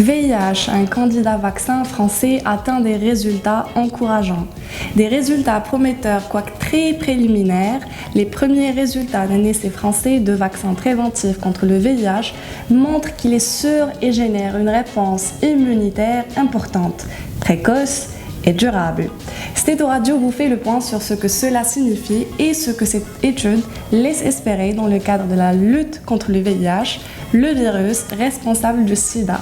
VIH, un candidat vaccin français atteint des résultats encourageants. Des résultats prometteurs, quoique très préliminaires, les premiers résultats d'un essai français de vaccin préventif contre le VIH montrent qu'il est sûr et génère une réponse immunitaire importante, précoce et durable. Stéto Radio vous fait le point sur ce que cela signifie et ce que cette étude laisse espérer dans le cadre de la lutte contre le VIH, le virus responsable du sida.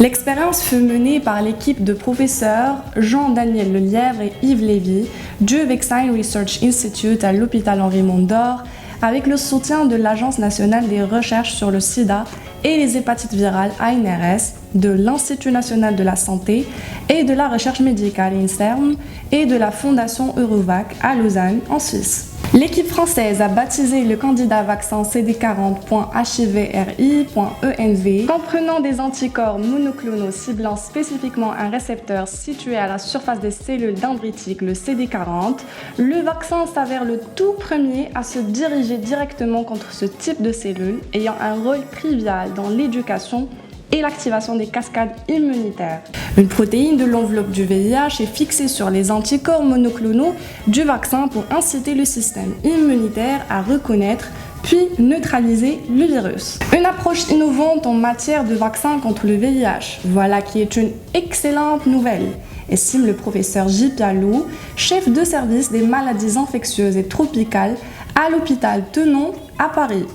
L'expérience fut menée par l'équipe de professeurs Jean-Daniel Lelièvre et Yves Lévy du Vaccine Research Institute à l'hôpital Henri Mondor avec le soutien de l'Agence nationale des recherches sur le sida et les hépatites virales ANRS, de l'Institut national de la santé et de la recherche médicale INSERM et de la Fondation Eurovac à Lausanne en Suisse. L'équipe française a baptisé le candidat vaccin CD40.HIVRI.ENV, comprenant des anticorps monoclonaux ciblant spécifiquement un récepteur situé à la surface des cellules dendritiques, le CD40. Le vaccin s'avère le tout premier à se diriger directement contre ce type de cellules, ayant un rôle trivial dans l'éducation et l'activation des cascades immunitaires. Une protéine de l'enveloppe du VIH est fixée sur les anticorps monoclonaux du vaccin pour inciter le système immunitaire à reconnaître puis neutraliser le virus. Une approche innovante en matière de vaccin contre le VIH, voilà qui est une excellente nouvelle, estime le professeur J. Pialou, chef de service des maladies infectieuses et tropicales à l'hôpital Tenon à Paris.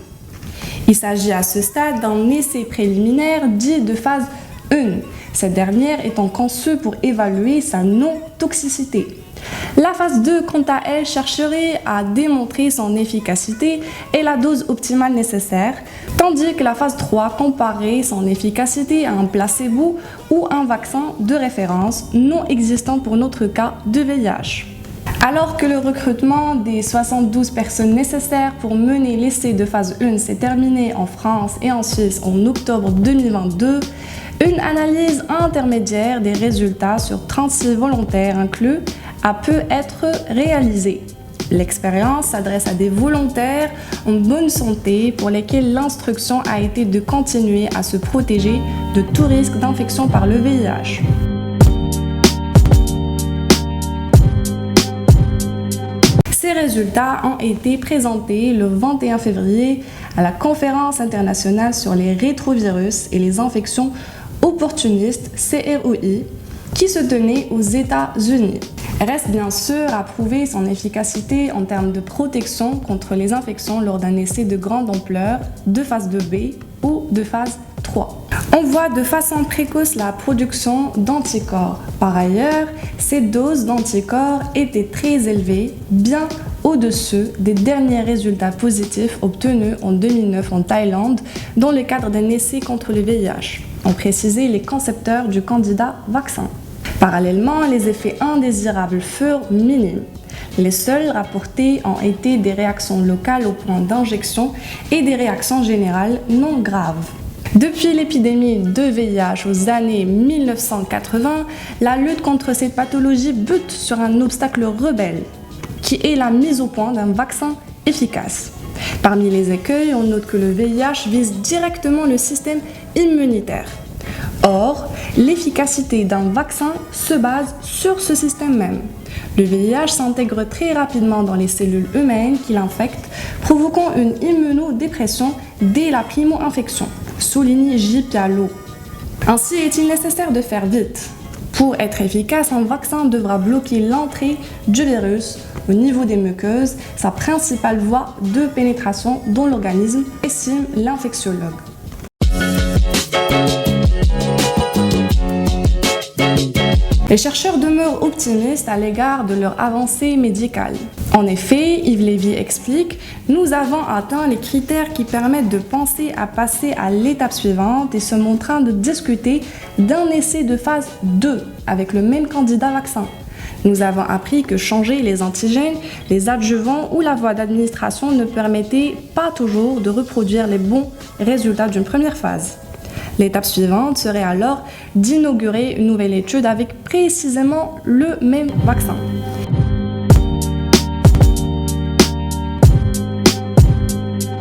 Il s'agit à ce stade d'un essai préliminaire dit de phase 1, cette dernière étant conçue pour évaluer sa non-toxicité. La phase 2, quant à elle, chercherait à démontrer son efficacité et la dose optimale nécessaire, tandis que la phase 3 comparerait son efficacité à un placebo ou un vaccin de référence non existant pour notre cas de VIH. Alors que le recrutement des 72 personnes nécessaires pour mener l'essai de phase 1 s'est terminé en France et en Suisse en octobre 2022, une analyse intermédiaire des résultats sur 36 volontaires inclus a pu être réalisée. L'expérience s'adresse à des volontaires en bonne santé pour lesquels l'instruction a été de continuer à se protéger de tout risque d'infection par le VIH. Ces résultats ont été présentés le 21 février à la Conférence internationale sur les rétrovirus et les infections opportunistes CROI qui se tenait aux États-Unis. Reste bien sûr à prouver son efficacité en termes de protection contre les infections lors d'un essai de grande ampleur de phase 2B ou de phase 3. On voit de façon précoce la production d'anticorps. Par ailleurs, ces doses d'anticorps étaient très élevées, bien au-dessus des derniers résultats positifs obtenus en 2009 en Thaïlande dans le cadre d'un essai contre le VIH, ont précisé les concepteurs du candidat vaccin. Parallèlement, les effets indésirables furent minimes. Les seuls rapportés ont été des réactions locales au point d'injection et des réactions générales non graves. Depuis l'épidémie de VIH aux années 1980, la lutte contre cette pathologie bute sur un obstacle rebelle, qui est la mise au point d'un vaccin efficace. Parmi les écueils, on note que le VIH vise directement le système immunitaire. Or, l'efficacité d'un vaccin se base sur ce système même. Le VIH s'intègre très rapidement dans les cellules humaines qui l'infectent, provoquant une immunodépression dès la primo-infection, souligne J. Pialou. Ainsi est-il nécessaire de faire vite. Pour être efficace, un vaccin devra bloquer l'entrée du virus au niveau des muqueuses, sa principale voie de pénétration dans l'organisme, estime l'infectiologue. Les chercheurs demeurent optimistes à l'égard de leur avancée médicale. En effet, Yves Lévy explique, nous avons atteint les critères qui permettent de penser à passer à l'étape suivante et sommes en train de discuter d'un essai de phase 2 avec le même candidat vaccin. Nous avons appris que changer les antigènes, les adjuvants ou la voie d'administration ne permettait pas toujours de reproduire les bons résultats d'une première phase. L'étape suivante serait alors d'inaugurer une nouvelle étude avec précisément le même vaccin.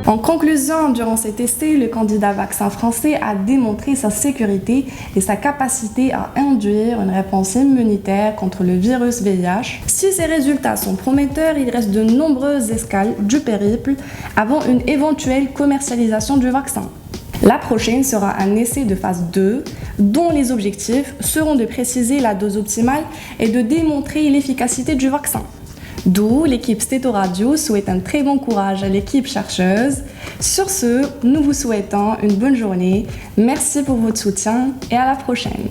En conclusion, durant cet essai, le candidat vaccin français a démontré sa sécurité et sa capacité à induire une réponse immunitaire contre le virus VIH. Si ces résultats sont prometteurs, il reste de nombreuses escales du périple avant une éventuelle commercialisation du vaccin. La prochaine sera un essai de phase 2 dont les objectifs seront de préciser la dose optimale et de démontrer l'efficacité du vaccin. D'où l'équipe Stéto Radio souhaite un très bon courage à l'équipe chercheuse. Sur ce, nous vous souhaitons une bonne journée. Merci pour votre soutien et à la prochaine.